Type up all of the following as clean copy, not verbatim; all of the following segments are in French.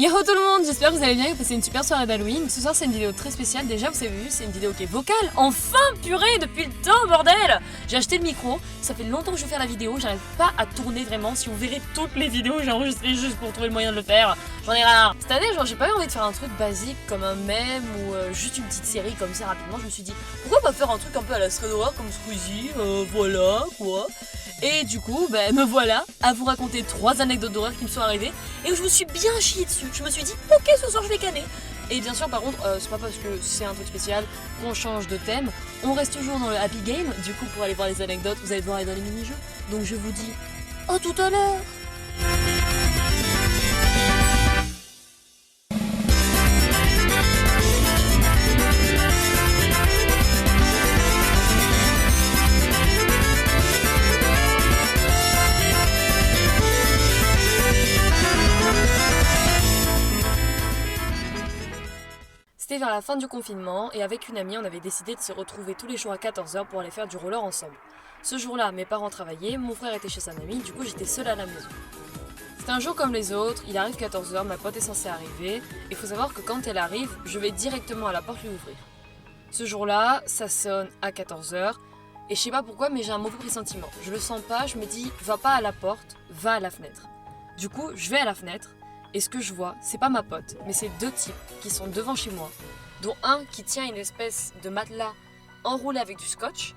Yahoo tout le monde, j'espère que vous allez bien et que vous passez une super soirée d'Halloween. Ce soir c'est une vidéo très spéciale, déjà vous avez vu, c'est une vidéo qui est vocale. Enfin purée, depuis le temps bordel. J'ai acheté le micro, ça fait longtemps que je veux faire la vidéo, j'arrive pas à tourner vraiment. Si on verrait toutes les vidéos que j'ai enregistrées juste pour trouver le moyen de le faire, j'en ai ras. Cette année genre j'ai pas eu envie de faire un truc basique comme un mème ou juste une petite série comme ça rapidement. Je me suis dit pourquoi pas faire un truc un peu à la Thread d'horreur comme Squeezie, voilà quoi. Et du coup, me voilà à vous raconter 3 anecdotes d'horreur qui me sont arrivées et où je me suis bien chiée dessus. Je me suis dit, ok, ce soir je vais canner. Et bien sûr, par contre, c'est pas parce que c'est un truc spécial qu'on change de thème. On reste toujours dans le happy game. Du coup, pour aller voir les anecdotes, vous allez devoir aller dans les mini-jeux. Donc je vous dis, à tout à l'heure. C'était vers la fin du confinement et avec une amie on avait décidé de se retrouver tous les jours à 14h pour aller faire du roller ensemble. Ce jour-là mes parents travaillaient, mon frère était chez sa amie, du coup j'étais seule à la maison. C'était un jour comme les autres, il arrive 14h, ma pote est censée arriver, et il faut savoir que quand elle arrive, je vais directement à la porte lui ouvrir. Ce jour-là, ça sonne à 14h, et je sais pas pourquoi mais j'ai un mauvais pressentiment. Je le sens pas, je me dis va pas à la porte, va à la fenêtre. Du coup je vais à la fenêtre, et ce que je vois, c'est pas ma pote, mais c'est 2 types qui sont devant chez moi, dont un qui tient une espèce de matelas enroulé avec du scotch,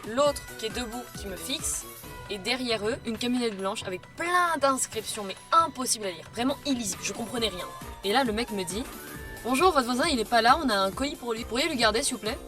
l'autre qui est debout qui me fixe, et derrière eux, une camionnette blanche avec plein d'inscriptions, mais impossible à lire, vraiment illisible, je comprenais rien. Et là, le mec me dit « Bonjour, votre voisin, il est pas là, on a un colis pour lui, pourriez lui garder s'il vous plaît ?»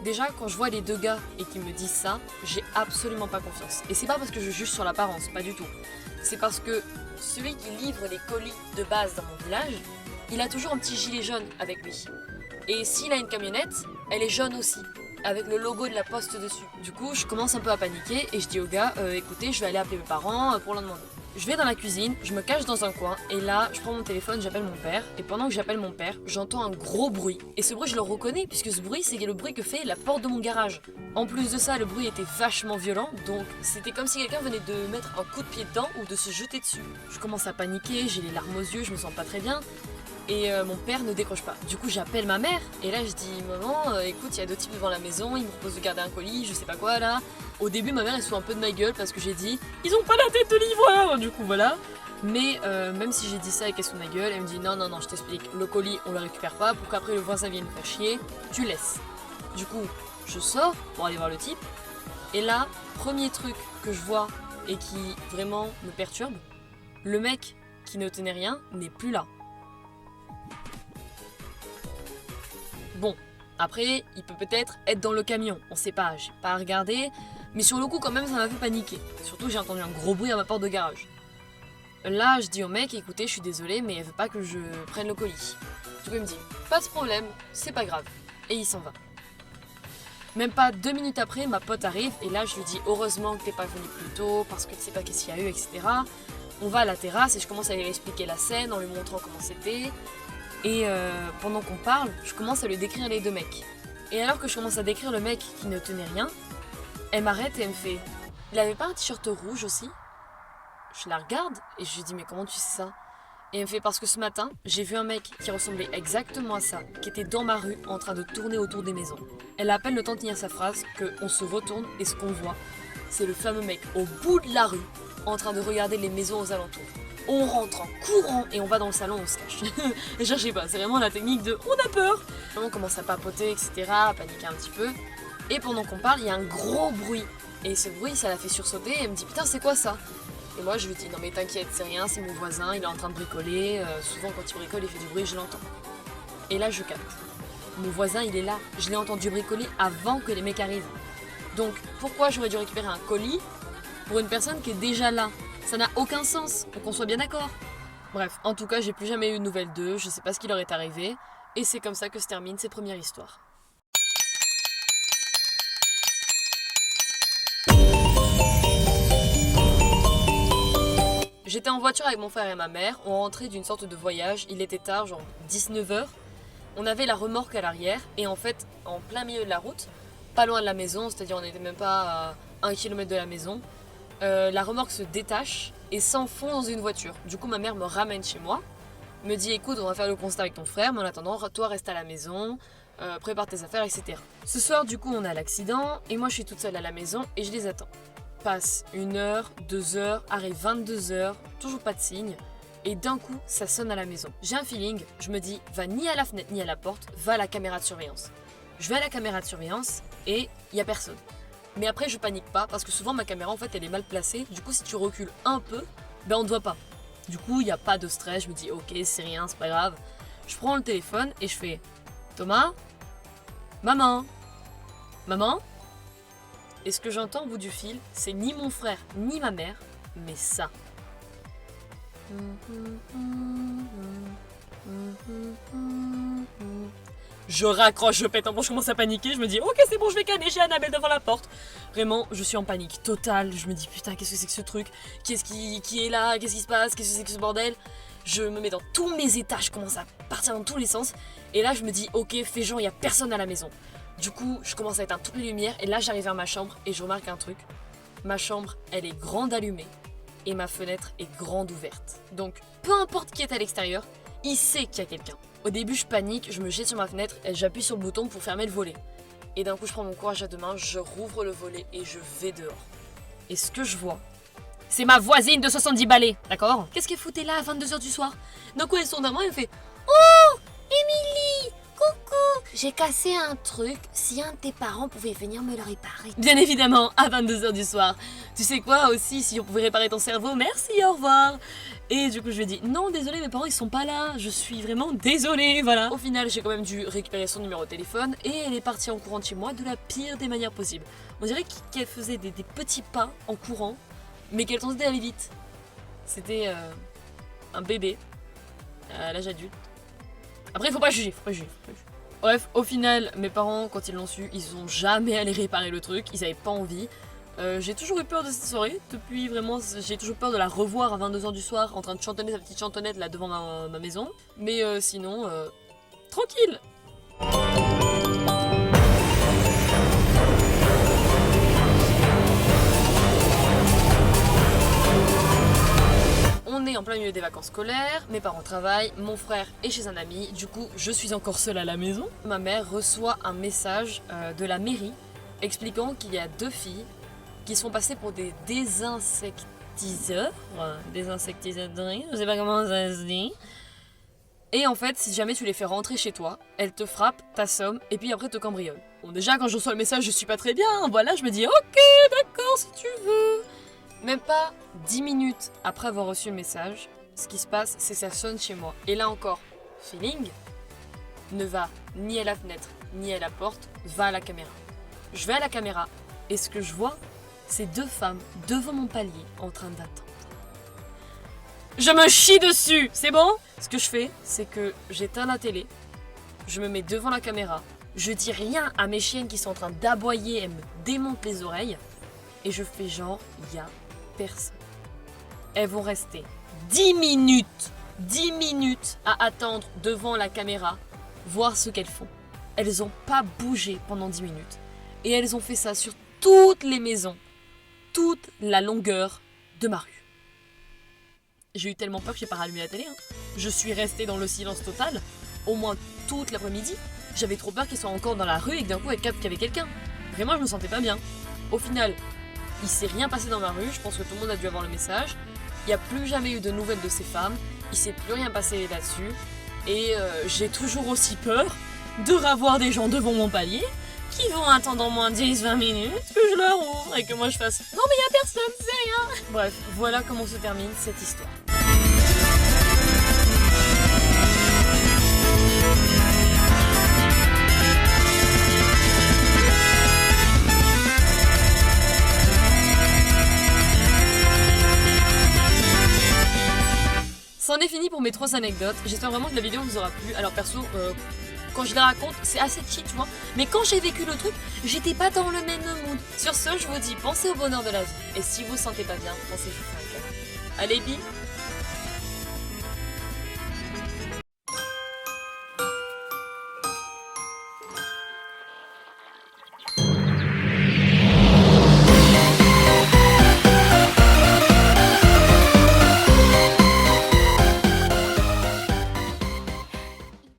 Déjà, quand je vois les 2 gars et qu'ils me disent ça, j'ai absolument pas confiance. Et c'est pas parce que je juge sur l'apparence, pas du tout. C'est parce que celui qui livre les colis de base dans mon village, il a toujours un petit gilet jaune avec lui. Et s'il a une camionnette, elle est jaune aussi, avec le logo de la poste dessus. Du coup, je commence un peu à paniquer et je dis au gars, écoutez, je vais aller appeler mes parents pour leur demander. Je vais dans la cuisine, je me cache dans un coin et là, je prends mon téléphone, j'appelle mon père. Et pendant que j'appelle mon père, j'entends un gros bruit. Et ce bruit, je le reconnais puisque ce bruit, c'est le bruit que fait la porte de mon garage. En plus de ça, le bruit était vachement violent, donc c'était comme si quelqu'un venait de mettre un coup de pied dedans ou de se jeter dessus. Je commence à paniquer, j'ai les larmes aux yeux, je me sens pas très bien. Et mon père ne décroche pas. Du coup, j'appelle ma mère et là je dis maman, écoute, il y a 2 types devant la maison, ils me proposent de garder un colis, je sais pas quoi là. Au début, ma mère elle se fout un peu de ma gueule parce que j'ai dit ils ont pas la tête de livreur. Du coup, voilà. Mais même si j'ai dit ça et qu'elle se fout de ma gueule, elle me dit non, je t'explique. Le colis, on le récupère pas pour qu'après le voisin vienne me faire chier. Tu laisses. Du coup, je sors pour aller voir le type. Et là, premier truc que je vois et qui vraiment me perturbe, le mec qui ne tenait rien n'est plus là. Bon, après, il peut peut-être être dans le camion, on sait pas, j'ai pas regardé, mais sur le coup quand même ça m'a fait paniquer. Surtout j'ai entendu un gros bruit à ma porte de garage. Là, je dis au mec, écoutez, je suis désolée, mais elle veut pas que je prenne le colis. Du coup il me dit, pas de problème, c'est pas grave, et il s'en va. Même pas 2 minutes après, ma pote arrive, et là je lui dis, heureusement que t'es pas venu plus tôt, parce que tu sais pas qu'est-ce qu'il y a eu, etc. On va à la terrasse et je commence à lui expliquer la scène en lui montrant comment c'était. Et pendant qu'on parle, je commence à lui décrire les 2 mecs. Et alors que je commence à décrire le mec qui ne tenait rien, elle m'arrête et elle me fait « Il avait pas un t-shirt rouge aussi ?» Je la regarde et je lui dis « Mais comment tu sais ça ?» Et elle me fait « Parce que ce matin, j'ai vu un mec qui ressemblait exactement à ça, qui était dans ma rue en train de tourner autour des maisons. » Elle a à peine le temps de tenir sa phrase qu'on se retourne et ce qu'on voit, c'est le fameux mec au bout de la rue en train de regarder les maisons aux alentours. On rentre en courant et on va dans le salon, on se cache. Et je sais pas, c'est vraiment la technique de on a peur. On commence à papoter, etc., à paniquer un petit peu. Et pendant qu'on parle, il y a un gros bruit. Et ce bruit, ça la fait sursauter et elle me dit putain, c'est quoi ça? Et moi, je lui dis non mais t'inquiète, c'est rien, c'est mon voisin, il est en train de bricoler. Souvent, quand il bricole, il fait du bruit, je l'entends. Et là, je capte. Mon voisin, il est là. Je l'ai entendu bricoler avant que les mecs arrivent. Donc, pourquoi j'aurais dû récupérer un colis pour une personne qui est déjà là? Ça n'a aucun sens, pour qu'on soit bien d'accord. Bref, en tout cas, j'ai plus jamais eu de nouvelles d'eux, je sais pas ce qui leur est arrivé, et c'est comme ça que se termine cette première histoire. J'étais en voiture avec mon frère et ma mère, on rentrait d'une sorte de voyage, il était tard, genre 19h. On avait la remorque à l'arrière, et en fait, en plein milieu de la route, pas loin de la maison, c'est-à-dire on n'était même pas à 1 km de la maison, la remorque se détache et s'enfonce dans une voiture. Du coup, ma mère me ramène chez moi. me dit écoute, on va faire le constat avec ton frère, mais en attendant, toi reste à la maison, prépare tes affaires, etc. Ce soir, du coup, on a l'accident, et moi je suis toute seule à la maison et je les attends. Passe 1 heure, 2 heures, arrive 22 heures, toujours pas de signe, et d'un coup, ça sonne à la maison. J'ai un feeling, je me dis, va ni à la fenêtre ni à la porte, va à la caméra de surveillance. Je vais à la caméra de surveillance et il y a personne. Mais après, je panique pas parce que souvent ma caméra en fait elle est mal placée. Du coup, si tu recules un peu, ben on ne voit pas. Du coup, il n'y a pas de stress. Je me dis ok, c'est rien, c'est pas grave. Je prends le téléphone et je fais Thomas, maman, maman. Et ce que j'entends au bout du fil, c'est ni mon frère ni ma mère, mais ça. Je raccroche, je pète un plomb, je commence à paniquer, je me dis ok c'est bon, je vais canner, j'ai Annabelle devant la porte. Vraiment, je suis en panique totale, je me dis putain qu'est-ce que c'est que ce truc, qui est là, qu'est-ce qui se passe, qu'est-ce que c'est que ce bordel. Je me mets dans tous mes états, je commence à partir dans tous les sens. Et là je me dis ok fais genre il n'y a personne à la maison. Du coup je commence à éteindre toutes les lumières et là j'arrive vers ma chambre et je remarque un truc. Ma chambre elle est grande allumée et ma fenêtre est grande ouverte. Donc peu importe qui est à l'extérieur, il sait qu'il y a quelqu'un. Au début, je panique, je me jette sur ma fenêtre et j'appuie sur le bouton pour fermer le volet. Et d'un coup, je prends mon courage à deux mains, je rouvre le volet et je vais dehors. Et ce que je vois, c'est ma voisine de 70 balais, d'accord? Qu'est-ce qu'elle foutait là à 22h du soir? D'un coup, elle se tourne à moi et elle me fait oh, Émilie, coucou, j'ai cassé un truc, si un de tes parents pouvait venir me le réparer. Bien évidemment, à 22h du soir. Tu sais quoi aussi, si on pouvait réparer ton cerveau, merci, au revoir. Et du coup je lui ai dit non désolé mes parents ils sont pas là, je suis vraiment désolée, voilà. Au final j'ai quand même dû récupérer son numéro de téléphone et elle est partie en courant de chez moi de la pire des manières possibles. On dirait qu'elle faisait des petits pas en courant mais qu'elle tentait d'aller vite. C'était un bébé à l'âge adulte. Après faut pas juger. Bref, au final mes parents quand ils l'ont su ils ont jamais allé réparer le truc, ils avaient pas envie. J'ai toujours eu peur de cette soirée, depuis vraiment, j'ai toujours peur de la revoir à 22h du soir en train de chantonner sa petite chantonnette là devant ma maison. Mais sinon, tranquille. On est en plein milieu des vacances scolaires, mes parents travaillent, mon frère est chez un ami, du coup je suis encore seule à la maison. Ma mère reçoit un message de la mairie expliquant qu'il y a 2 filles qui sont passés pour des désinsectiseurs, je sais pas comment ça se dit. Et en fait, si jamais tu les fais rentrer chez toi, elles te frappent, t'assomment et puis après te cambriolent. Bon déjà quand je reçois le message je suis pas très bien, voilà je me dis ok d'accord si tu veux. Même pas 10 minutes après avoir reçu le message, ce qui se passe c'est que ça sonne chez moi. Et là encore, feeling, ne va ni à la fenêtre ni à la porte, va à la caméra. Je vais à la caméra et ce que je vois, c'est 2 femmes devant mon palier en train d'attendre. Je me chie dessus, c'est bon? Ce que je fais, c'est que j'éteins la télé, je me mets devant la caméra, je dis rien à mes chiennes qui sont en train d'aboyer, elles me démontent les oreilles, et je fais genre, il y a personne. Elles vont rester 10 minutes à attendre devant la caméra, voir ce qu'elles font. Elles n'ont pas bougé pendant 10 minutes. Et elles ont fait ça sur toutes les maisons, toute la longueur de ma rue. J'ai eu tellement peur que j'ai pas rallumé la télé. Je suis restée dans le silence total, au moins toute l'après-midi. J'avais trop peur qu'elles soient encore dans la rue et que d'un coup elles captent qu'il y avait quelqu'un. Vraiment, je me sentais pas bien. Au final, il s'est rien passé dans ma rue, je pense que tout le monde a dû avoir le message. Il n'y a plus jamais eu de nouvelles de ces femmes, il s'est plus rien passé là-dessus. Et j'ai toujours aussi peur de revoir des gens devant mon palier qui vont attendre en moins 10-20 minutes que je leur ouvre et que moi je fasse « Non mais il n'y a personne, c'est rien !» Bref, voilà comment se termine cette histoire. C'en est fini pour mes 3 anecdotes, j'espère vraiment que la vidéo vous aura plu. Alors perso, quand je les raconte, c'est assez cheat, tu vois. Mais quand j'ai vécu le truc, j'étais pas dans le même mood. Sur ce, je vous dis, pensez au bonheur de la vie. Et si vous vous sentez pas bien, pensez juste à un câlin. Allez, bim!